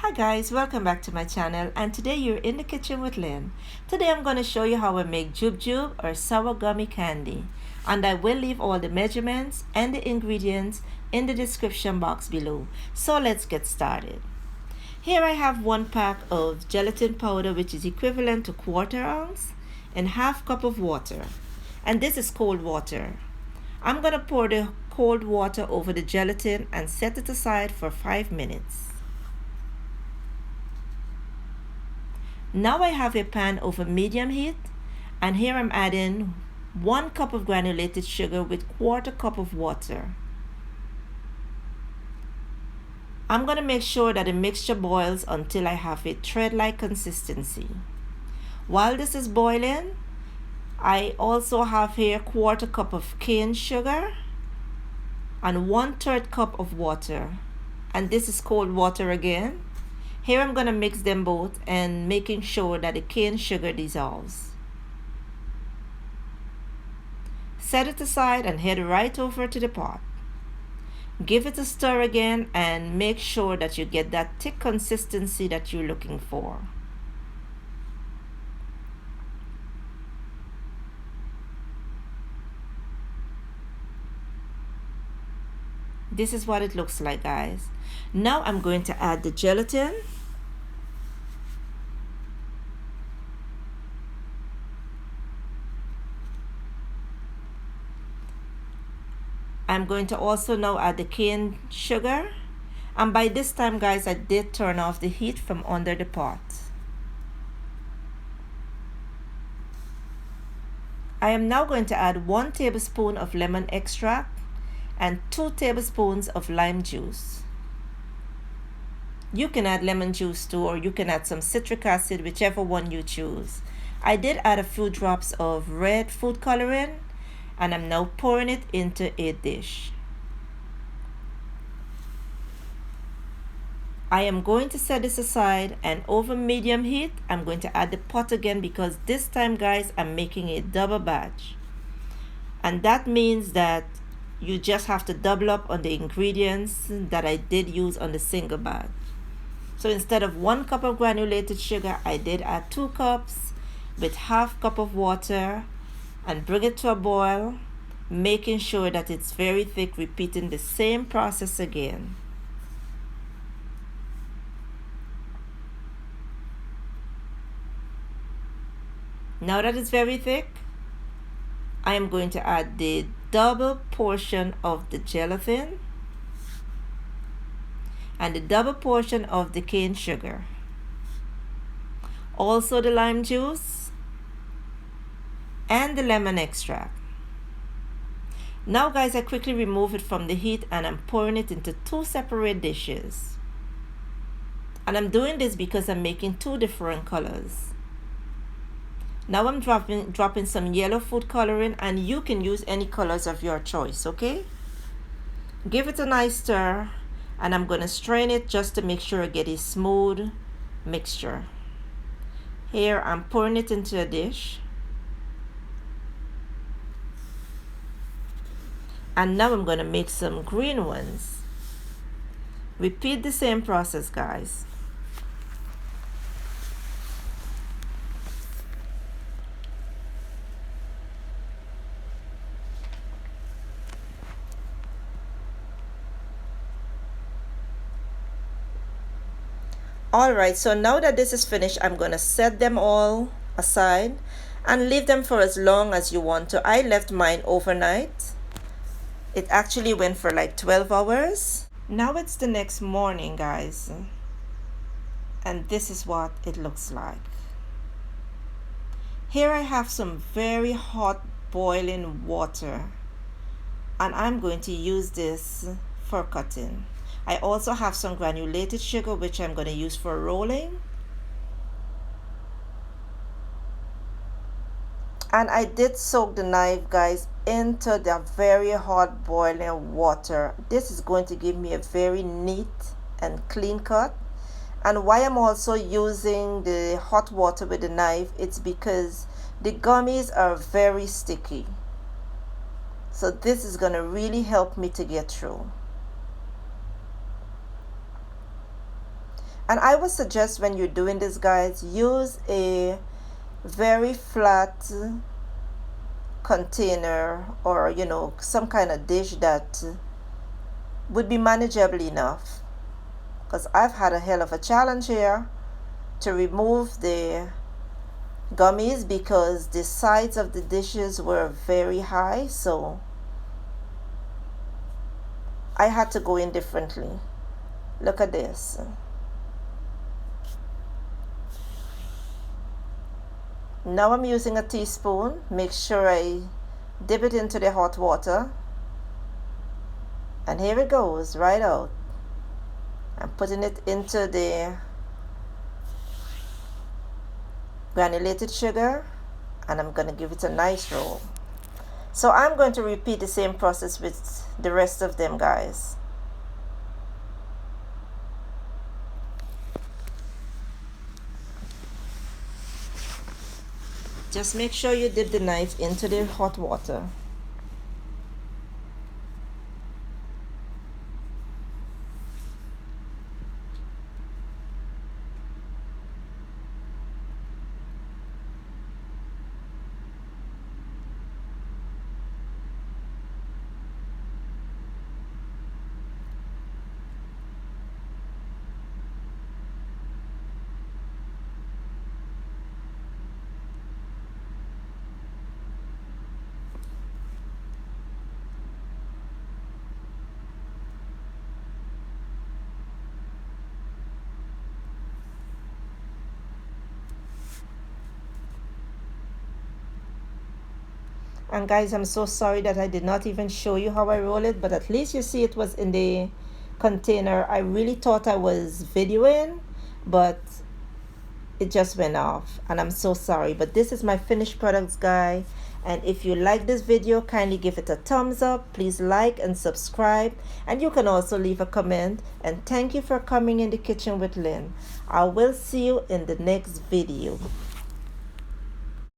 Hi guys, welcome back to my channel, and today you're in the kitchen with Lynn. Today I'm going to show you how I make Jube or sour gummy candy, and I will leave all the measurements and the ingredients in the description box below. So let's get started. Here I have 1 pack of gelatin powder, which is equivalent to 1/4 ounce, and 1/2 cup of water, and this is cold water. I'm going to pour the cold water over the gelatin and set it aside for 5 minutes. Now I have a pan over medium heat, and here I'm adding 1 cup of granulated sugar with 1/4 cup of water. I'm going to make sure that the mixture boils until I have a thread-like consistency. While this is boiling, I also have here 1/4 cup of cane sugar and 1/3 cup of water, and this is cold water again. Here I'm going to mix them both and making sure that the cane sugar dissolves. Set it aside and head right over to the pot. Give it a stir again and make sure that you get that thick consistency that you're looking for. This is what it looks like, guys. Now I'm going to add the gelatin. I'm going to also now add the cane sugar, and by this time, guys, I did turn off the heat from under the pot. I am now going to add 1 tablespoon of lemon extract and 2 tablespoons of lime juice. You can add lemon juice too, or you can add some citric acid, whichever one you choose. I did add a few drops of red food coloring, and I'm now pouring it into a dish. I am going to set this aside, and over medium heat I'm going to add the pot again, because this time, guys, I'm making a double batch, and that means that you just have to double up on the ingredients that I did use on the single batch. So instead of 1 cup of granulated sugar, I did add 2 cups with 1/2 cup of water, and bring it to a boil, making sure that it's very thick, repeating the same process again. Now that it's very thick, I am going to add the double portion of the gelatin and the double portion of the cane sugar, also the lime juice and the lemon extract. Now, guys, I quickly remove it from the heat, and I'm pouring it into 2 separate dishes. And I'm doing this because I'm making 2 different colors. Now I'm dropping some yellow food coloring, and you can use any colors of your choice, okay? Give it a nice stir, and I'm going to strain it just to make sure I get a smooth mixture. Here I'm pouring it into a dish. And now I'm going to make some green ones. Repeat the same process, guys. Alright, so now that this is finished, I'm going to set them all aside and leave them for as long as you want to. I left mine overnight. It actually went for like 12 hours. Now it's the next morning, guys, and this is what it looks like. Here I have some very hot boiling water, and I'm going to use this for cutting. I also have some granulated sugar, which I'm going to use for rolling. And I did soak the knife, guys, into the very hot boiling water. This is going to give me a very neat and clean cut. And why I'm also using the hot water with the knife, it's because the gummies are very sticky. So this is going to really help me to get through. And I would suggest when you're doing this, guys, use a very flat container, or you know, some kind of dish that would be manageable enough, because I've had a hell of a challenge here to remove the gummies because the sides of the dishes were very high, so I had to go in differently. Look at this. Now I'm using a teaspoon. Make sure I dip it into the hot water, and here it goes right out. I'm putting it into the granulated sugar, and I'm going to give it a nice roll. So I'm going to repeat the same process with the rest of them, guys. Just make sure you dip the knife into the hot water. And guys, I'm so sorry that I did not even show you how I roll it, but at least you see it was in the container. I really thought I was videoing, but it just went off, and I'm so sorry. But this is my finished products, guys. And if you like this video, kindly give it a thumbs up. Please like and subscribe, and you can also leave a comment. And thank you for coming in the kitchen with Lynn. I will see you in the next video.